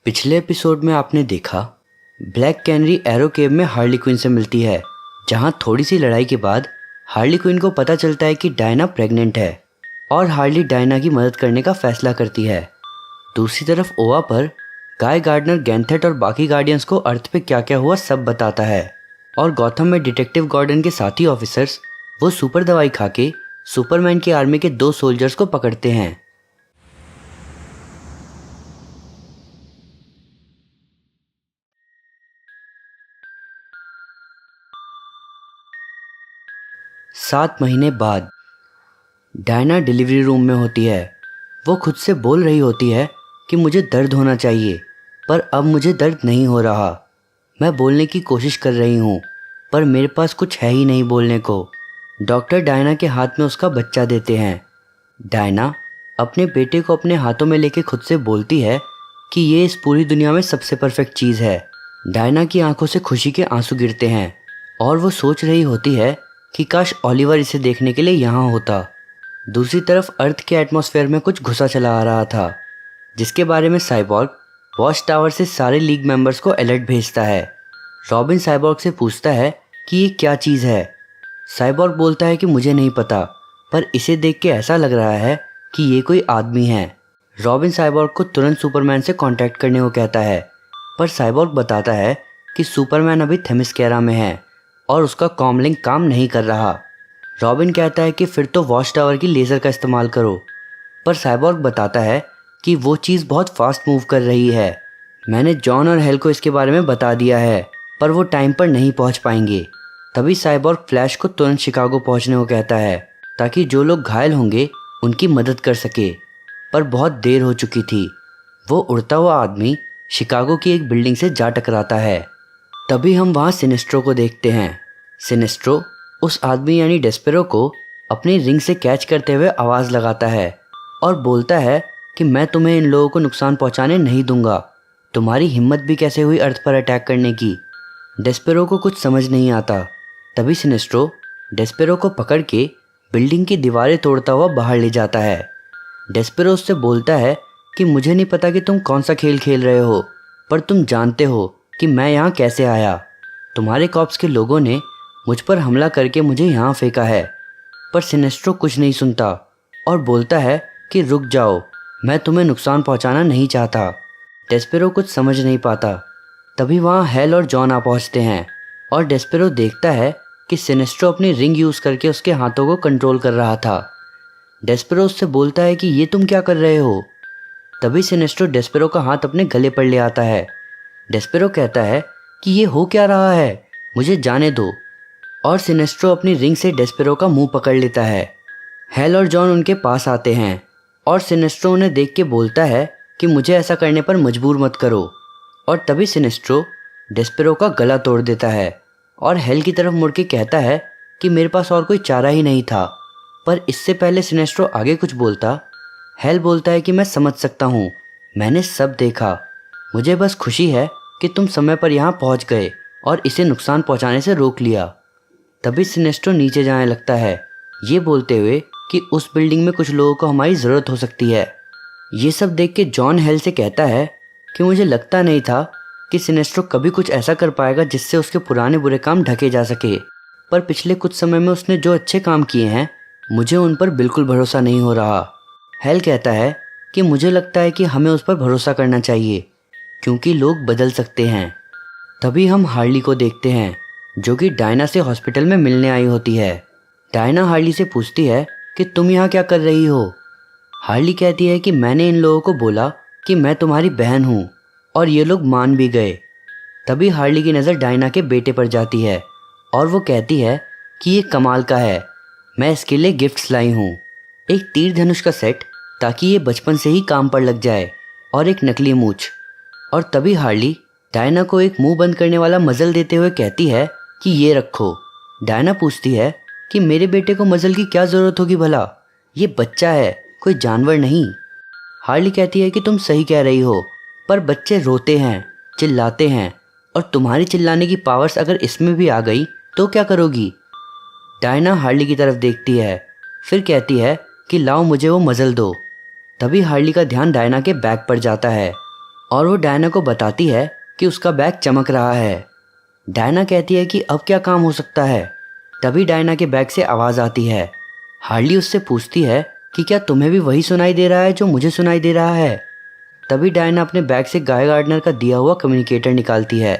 पिछले एपिसोड में आपने देखा ब्लैक कैनरी एरो केव में हार्ली क्विन से मिलती है, जहां थोड़ी सी लड़ाई के बाद हार्ली क्विन को पता चलता है कि डायना प्रेग्नेंट है और हार्ली डायना की मदद करने का फैसला करती है। दूसरी तरफ ओवा पर गाय गार्डनर गैंथेट और बाकी गार्डियंस को अर्थ पे क्या क्या हुआ सब बताता है और गॉथम में डिटेक्टिव गॉर्डन के साथी ऑफिसर्स वो सुपर दवाई खा के सुपरमैन की आर्मी के 2 सोल्जर्स को पकड़ते हैं। सात महीने बाद डायना डिलीवरी रूम में होती है। वो खुद से बोल रही होती है कि मुझे दर्द होना चाहिए, पर अब मुझे दर्द नहीं हो रहा। मैं बोलने की कोशिश कर रही हूँ, पर मेरे पास कुछ है ही नहीं बोलने को। डॉक्टर डायना के हाथ में उसका बच्चा देते हैं। डायना अपने बेटे को अपने हाथों में लेके खुद से बोलती है कि ये इस पूरी दुनिया में सबसे परफेक्ट चीज़ है। डायना की आंखों से खुशी के आंसू गिरते हैं और वो सोच रही होती है कि काश ओलिवर इसे देखने के लिए यहाँ होता। दूसरी तरफ अर्थ के एटमॉस्फेयर में कुछ घुसा चला आ रहा था, जिसके बारे में साइबॉर्ग वॉच टावर से सारे लीग मेंबर्स को अलर्ट भेजता है। रॉबिन साइबॉर्ग से पूछता है कि ये क्या चीज़ है। साइबॉर्ग बोलता है कि मुझे नहीं पता, पर इसे देख के ऐसा लग रहा है कि ये कोई आदमी है। रॉबिन साइबॉर्ग को तुरंत सुपरमैन से कांटेक्ट करने को कहता है, पर साइबॉर्ग बताता है कि सुपरमैन अभी थेमिस्केरा में है और उसका कॉमलिंक काम नहीं कर रहा। रॉबिन कहता है कि फिर तो वॉच टावर की लेज़र का इस्तेमाल करो, पर साइबॉर्ग बताता है कि वो चीज़ बहुत फास्ट मूव कर रही है। मैंने जॉन और हेल को इसके बारे में बता दिया है, पर वो टाइम पर नहीं पहुंच पाएंगे। तभी साइबॉर्ग फ्लैश को तुरंत शिकागो पहुंचने को कहता है ताकि जो लोग घायल होंगे उनकी मदद कर सके, पर बहुत देर हो चुकी थी। वो उड़ता हुआ आदमी शिकागो की एक बिल्डिंग से जा टकराता है। तभी हम वहाँ सिनेस्ट्रो को देखते हैं। सिनेस्ट्रो उस आदमी यानी डेस्पेरो को अपनी रिंग से कैच करते हुए आवाज़ लगाता है और बोलता है कि मैं तुम्हें इन लोगों को नुकसान पहुंचाने नहीं दूंगा। तुम्हारी हिम्मत भी कैसे हुई अर्थ पर अटैक करने की। डेस्पेरो को कुछ समझ नहीं आता। तभी सिनेस्ट्रो डेस्पेरो को पकड़ के बिल्डिंग की दीवारें तोड़ता हुआ बाहर ले जाता है। डेस्पेरो उससे बोलता है कि मुझे नहीं पता कि तुम कौन सा खेल खेल रहे हो, पर तुम जानते हो कि मैं यहाँ कैसे आया। तुम्हारे कॉप्स के लोगों ने मुझ पर हमला करके मुझे यहाँ फेंका है। पर सिनेस्ट्रो कुछ नहीं सुनता और बोलता है कि रुक जाओ, मैं तुम्हें नुकसान पहुँचाना नहीं चाहता। डेस्पेरो कुछ समझ नहीं पाता। तभी वहाँ हेल और जॉन आ पहुँचते हैं और डेस्पेरो देखता है कि सिनेस्ट्रो अपनी रिंग यूज़ करके उसके हाथों को कंट्रोल कर रहा था। डेस्पेरो उससे बोलता है कि ये तुम क्या कर रहे हो। तभी सिनेस्ट्रो डेस्पेरो का हाथ अपने गले पर ले आता है। डेस्पेरो कहता है कि ये हो क्या रहा है, मुझे जाने दो, और सिनेस्ट्रो अपनी रिंग से डेस्पेरो का मुंह पकड़ लेता है। हेल और जॉन उनके पास आते हैं और सिनेस्ट्रो उन्हें देख के बोलता है कि मुझे ऐसा करने पर मजबूर मत करो। और तभी सिनेस्ट्रो डेस्पेरो का गला तोड़ देता है और हेल की तरफ मुड़ के कहता है कि मेरे पास और कोई चारा ही नहीं था। पर इससे पहले सिनेस्ट्रो आगे कुछ बोलता, हेल बोलता है कि मैं समझ सकता हूँ, मैंने सब देखा। मुझे बस खुशी है कि तुम समय पर यहाँ पहुँच गए और इसे नुकसान पहुँचाने से रोक लिया। तभी सिनेस्ट्रो नीचे जाने लगता है, ये बोलते हुए कि उस बिल्डिंग में कुछ लोगों को हमारी ज़रूरत हो सकती है। ये सब देख के जॉन हेल से कहता है कि मुझे लगता नहीं था कि सिनेस्ट्रो कभी कुछ ऐसा कर पाएगा जिससे उसके पुराने बुरे काम ढके जा सके, पर पिछले कुछ समय में उसने जो अच्छे काम किए हैं मुझे उन पर बिल्कुल भरोसा नहीं हो रहा। हेल कहता है कि मुझे लगता है कि हमें उस पर भरोसा करना चाहिए क्योंकि लोग बदल सकते हैं। तभी हम हार्ली को देखते हैं जो कि डायना से हॉस्पिटल में मिलने आई होती है। डायना हार्ली से पूछती है कि तुम यहाँ क्या कर रही हो। हार्ली कहती है कि मैंने इन लोगों को बोला कि मैं तुम्हारी बहन हूँ और ये लोग मान भी गए। तभी हार्ली की नज़र डायना के बेटे पर जाती है और वो कहती है कि ये कमाल का है, मैं इसके लिए गिफ्ट्स लाई हूँ, एक तीर धनुष का सेट ताकि ये बचपन से ही काम पर लग जाए और एक नकली मूंछ। और तभी हार्ली डायना को एक मुंह बंद करने वाला मजल देते हुए कहती है कि ये रखो। डायना पूछती है कि मेरे बेटे को मजल की क्या ज़रूरत होगी भला, ये बच्चा है, कोई जानवर नहीं। हार्ली कहती है कि तुम सही कह रही हो, पर बच्चे रोते हैं, चिल्लाते हैं, और तुम्हारी चिल्लाने की पावर्स अगर इसमें भी आ गई तो क्या करोगी। डायना हार्ली की तरफ देखती है, फिर कहती है कि लाओ मुझे वो मजल दो। तभी हार्ली का ध्यान डायना के बैग पर जाता है और वो डायना को बताती है कि उसका बैग चमक रहा है। डायना कहती है कि अब क्या काम हो सकता है। तभी डायना के बैग से आवाज़ आती है। हार्ली उससे पूछती है कि क्या तुम्हें भी वही सुनाई दे रहा है जो मुझे सुनाई दे रहा है। तभी डायना अपने बैग से गाय गार्डनर का दिया हुआ कम्युनिकेटर निकालती है।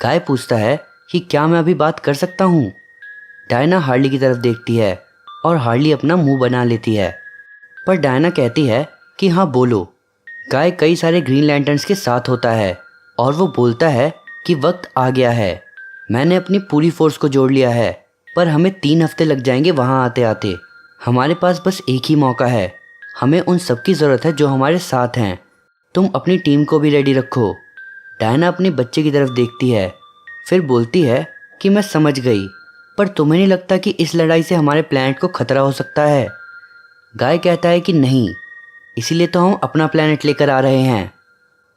गाय पूछता है कि क्या मैं अभी बात कर सकता हूँ। डायना हार्ली की तरफ देखती है और हार्ली अपना मुंह बना लेती है, पर डायना कहती है कि हाँ बोलो। गाय कई सारे ग्रीन लैंटर्न्स के साथ होता है और वो बोलता है कि वक्त आ गया है। मैंने अपनी पूरी फोर्स को जोड़ लिया है, पर हमें 3 हफ्ते लग जाएंगे वहाँ आते आते। हमारे पास बस एक ही मौका है। हमें उन सब की ज़रूरत है जो हमारे साथ हैं। तुम अपनी टीम को भी रेडी रखो। डायना अपने बच्चे की तरफ देखती है, फिर बोलती है कि मैं समझ गई, पर तुम्हें नहीं लगता कि इस लड़ाई से हमारे प्लैनेट को खतरा हो सकता है। गाय कहता है कि नहीं, इसीलिए तो हम अपना प्लैनेट लेकर आ रहे हैं।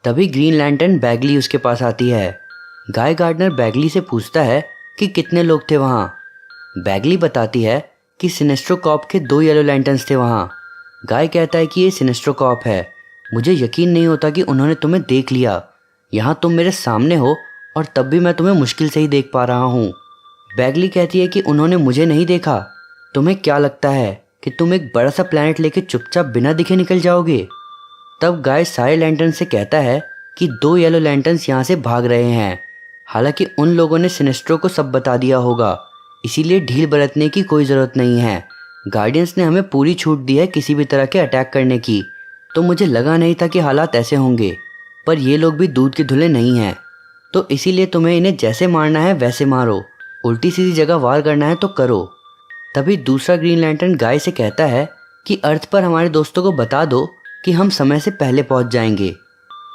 तभी ग्रीन लैंटर्न बैगली उसके पास आती है। गाय गार्डनर बैगली से पूछता है कि कितने लोग थे वहाँ। बैगली बताती है कि सिनेस्ट्रो कॉर्प के 2 येलो लैंटर्न्स थे वहाँ। गाय कहता है कि ये सिनेस्ट्रो कॉर्प है। मुझे यकीन नहीं होता कि उन्होंने तुम्हें देख लिया। यहाँ तुम मेरे सामने हो और तब भी मैं तुम्हें मुश्किल से ही देख पा रहा हूँ। बैगली कहती है कि उन्होंने मुझे नहीं देखा। तुम्हें क्या लगता है कि तुम एक बड़ा सा प्लैनेट लेके चुपचाप बिना दिखे निकल जाओगे? तब गाय सारे लैंटर्न से कहता है कि 2 येलो लैंटर्न्स यहाँ से भाग रहे हैं। हालांकि उन लोगों ने सिनेस्ट्रो को सब बता दिया होगा, इसीलिए ढील बरतने की कोई ज़रूरत नहीं है। गार्डियंस ने हमें पूरी छूट दी है किसी भी तरह के अटैक करने की, तो मुझे लगा नहीं था कि हालात ऐसे होंगे। पर ये लोग भी दूध के धुले नहीं हैं, तो इसीलिए तुम्हें इन्हें जैसे मारना है वैसे मारो, उल्टी सीधी जगह वार करना है तो करो। तभी दूसरा ग्रीन लैंटर्न गाय से कहता है कि अर्थ पर हमारे दोस्तों को बता दो कि हम समय से पहले पहुंच जाएंगे।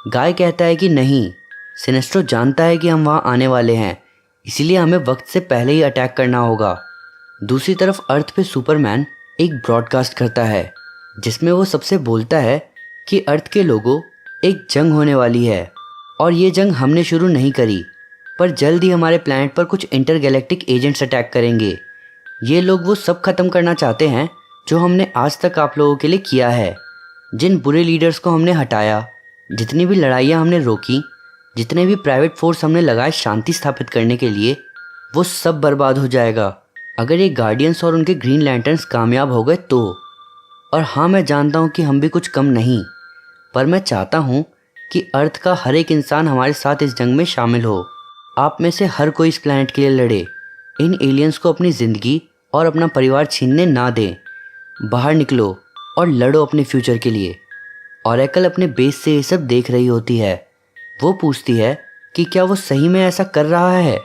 गाय कहता है कि नहीं, सिनेस्ट्रो जानता है कि हम वहां आने वाले हैं, इसीलिए हमें वक्त से पहले ही अटैक करना होगा। दूसरी तरफ अर्थ पे सुपरमैन एक ब्रॉडकास्ट करता है जिसमें वो सबसे बोलता है कि अर्थ के लोगों, एक जंग होने वाली है और ये जंग हमने शुरू नहीं करी, पर जल्द ही हमारे प्लैनेट पर कुछ इंटरगैलेक्टिक एजेंट्स अटैक करेंगे। ये लोग वो सब खत्म करना चाहते हैं जो हमने आज तक आप लोगों के लिए किया है। जिन बुरे लीडर्स को हमने हटाया, जितनी भी लड़ाइयाँ हमने रोकी, जितने भी प्राइवेट फोर्स हमने लगाए शांति स्थापित करने के लिए, वो सब बर्बाद हो जाएगा अगर ये गार्डियंस और उनके ग्रीन लैंटर्न्स कामयाब हो गए तो। और हाँ, मैं जानता हूँ कि हम भी कुछ कम नहीं, पर मैं चाहता हूँ कि अर्थ का हर एक इंसान हमारे साथ इस जंग में शामिल हो। आप में से हर कोई इस प्लैनेट के लिए लड़े। इन एलियंस को अपनी ज़िंदगी और अपना परिवार छीनने ना दें। बाहर निकलो और लड़ो अपने फ्यूचर के लिए। ओरेकल अपने बेस से ये सब देख रही होती है। वो पूछती है कि क्या वो सही में ऐसा कर रहा है।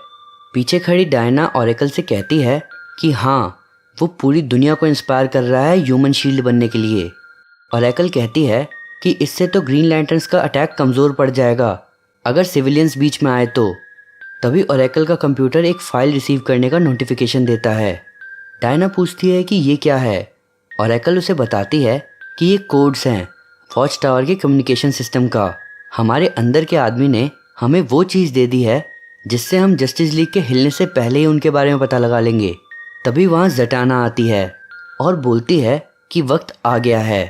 पीछे खड़ी डायना ओरेकल से कहती है कि हाँ, वो पूरी दुनिया को इंस्पायर कर रहा है ह्यूमन शील्ड बनने के लिए। ओरेकल कहती है कि इससे तो ग्रीन लैंटर्न्स का अटैक कमज़ोर पड़ जाएगा अगर सिविलियंस बीच में आए तो। तभी ओरेकल का कंप्यूटर एक फ़ाइल रिसीव करने का नोटिफिकेशन देता है। डायना पूछती है कि ये क्या है। ओरेकल उसे बताती है कि ये कोड्स हैं वॉच टावर के कम्युनिकेशन सिस्टम का। हमारे अंदर के आदमी ने हमें वो चीज़ दे दी है जिससे हम जस्टिस लीग के हिलने से पहले ही उनके बारे में पता लगा लेंगे। तभी वहाँ जटाना आती है और बोलती है कि वक्त आ गया है।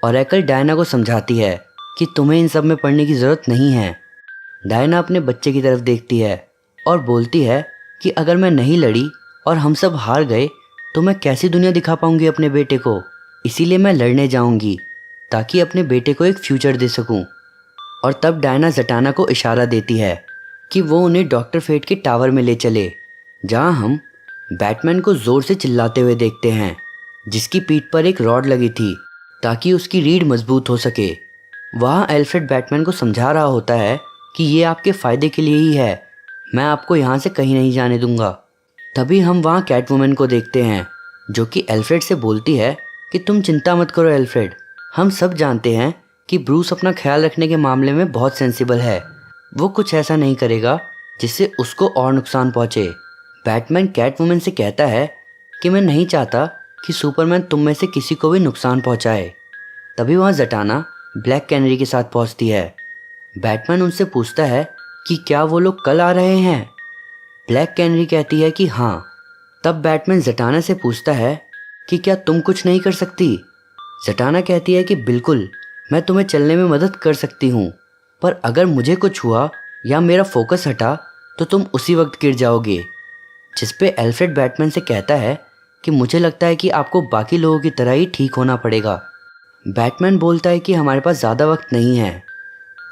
ओरेकल डायना को समझाती है कि तुम्हें इन सब में पढ़ने की ज़रूरत नहीं है। डायना अपने बच्चे की तरफ देखती है और बोलती है कि अगर मैं नहीं लड़ी और हम सब हार गए तो मैं कैसी दुनिया दिखा पाऊंगी अपने बेटे को। इसीलिए मैं लड़ने जाऊंगी ताकि अपने बेटे को एक फ्यूचर दे सकूं। और तब डायना जटाना को इशारा देती है कि वो उन्हें डॉक्टर फेट के टावर में ले चले, जहां हम बैटमैन को ज़ोर से चिल्लाते हुए देखते हैं, जिसकी पीठ पर एक रॉड लगी थी ताकि उसकी रीढ़ मजबूत हो सके। वहाँ एल्फ्रेड बैटमैन को समझा रहा होता है कि ये आपके फ़ायदे के लिए ही है, मैं आपको यहाँ से कहीं नहीं जाने दूंगा। तभी हम वहाँ कैटवुमन को देखते हैं जो कि एल्फ्रेड से बोलती है कि तुम चिंता मत करो एल्फ्रेड, हम सब जानते हैं कि ब्रूस अपना ख्याल रखने के मामले में बहुत सेंसिबल है। वो कुछ ऐसा नहीं करेगा जिससे उसको और नुकसान पहुँचे। बैटमैन कैटवुमन से कहता है कि मैं नहीं चाहता कि सुपरमैन तुम में से किसी को भी नुकसान पहुँचाए। तभी वहाँ जटाना ब्लैक कैनरी के साथ पहुँचती है। बैटमैन उनसे पूछता है कि क्या वो लोग कल आ रहे हैं। ब्लैक कैनरी कहती है कि हाँ। तब बैटमैन जटाना से पूछता है कि क्या तुम कुछ नहीं कर सकती। जटाना कहती है कि बिल्कुल, मैं तुम्हें चलने में मदद कर सकती हूँ। पर अगर मुझे कुछ हुआ या मेरा फोकस हटा तो तुम उसी वक्त गिर जाओगे। जिस पे एल्फ्रेड बैटमैन से कहता है कि मुझे लगता है कि आपको बाकी लोगों की तरह ही ठीक होना पड़ेगा। बैटमैन बोलता है कि हमारे पास ज़्यादा वक्त नहीं है।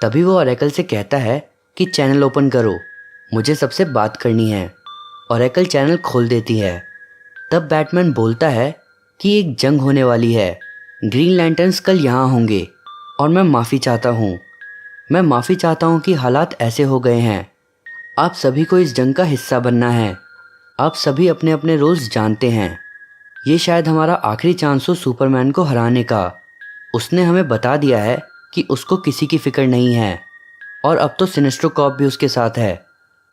तभी वो ओरेकल से कहता है कि चैनल ओपन करो, मुझे सबसे बात करनी है। ओरेकल चैनल खोल देती है। तब बैटमैन बोलता है कि एक जंग होने वाली है, ग्रीन लैंटर्न्स कल यहाँ होंगे और मैं माफ़ी चाहता हूँ। मैं माफ़ी चाहता हूँ कि हालात ऐसे हो गए हैं। आप सभी को इस जंग का हिस्सा बनना है। आप सभी अपने अपने रोल्स जानते हैं। ये शायद हमारा आखिरी चांस हो सुपरमैन को हराने का। उसने हमें बता दिया है कि उसको किसी की फिक्र नहीं है और अब तो सिनेस्ट्रो कॉप भी उसके साथ है।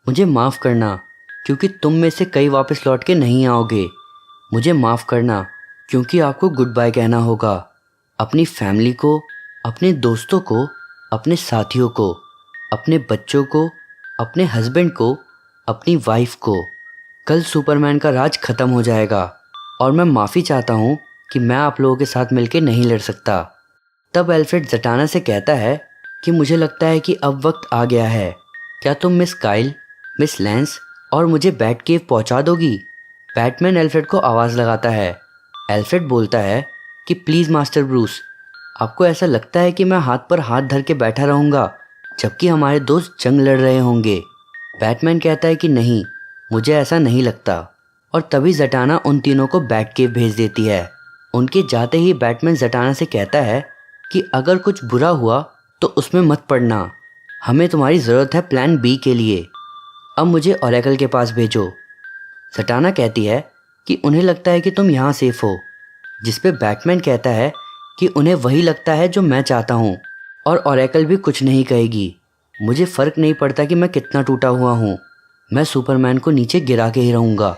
मुझे माफ़ करना क्योंकि तुम में से कई वापस लौट के नहीं आओगे। मुझे माफ़ करना क्योंकि आपको गुड बाय कहना होगा, अपनी फैमिली को, अपने दोस्तों को, अपने साथियों को, अपने बच्चों को, अपने हस्बैंड को, अपनी वाइफ को। कल सुपरमैन का राज ख़त्म हो जाएगा और मैं माफ़ी चाहता हूँ कि मैं आप लोगों के साथ मिलकर नहीं लड़ सकता। तब एल्फ्रेड ज़टाना से कहता है कि मुझे लगता है कि अब वक्त आ गया है। क्या तुम मिस काइल, मिस लैंस और मुझे बैट केव पहुँचा दोगी? बैटमैन एल्फ्रेड को आवाज़ लगाता है। एल्फ्रेड बोलता है कि प्लीज़ मास्टर ब्रूस, आपको ऐसा लगता है कि मैं हाथ पर हाथ धर के बैठा रहूँगा जबकि हमारे दोस्त जंग लड़ रहे होंगे? बैटमैन कहता है कि नहीं, मुझे ऐसा नहीं लगता। और तभी ज़टाना उन तीनों को बैट केव भेज देती है। उनके जाते ही बैटमैन ज़टाना से कहता है कि अगर कुछ बुरा हुआ तो उसमें मत पड़ना, हमें तुम्हारी ज़रूरत है प्लान बी के लिए। अब मुझे ओरेकल के पास भेजो। ज़टाना कहती है कि उन्हें लगता है कि तुम यहाँ सेफ हो, जिस पे बैटमैन कहता है कि उन्हें वही लगता है जो मैं चाहता हूँ और ओरेकल भी कुछ नहीं कहेगी। मुझे फ़र्क नहीं पड़ता कि मैं कितना टूटा हुआ हूँ, मैं सुपरमैन को नीचे गिरा के ही रहूँगा।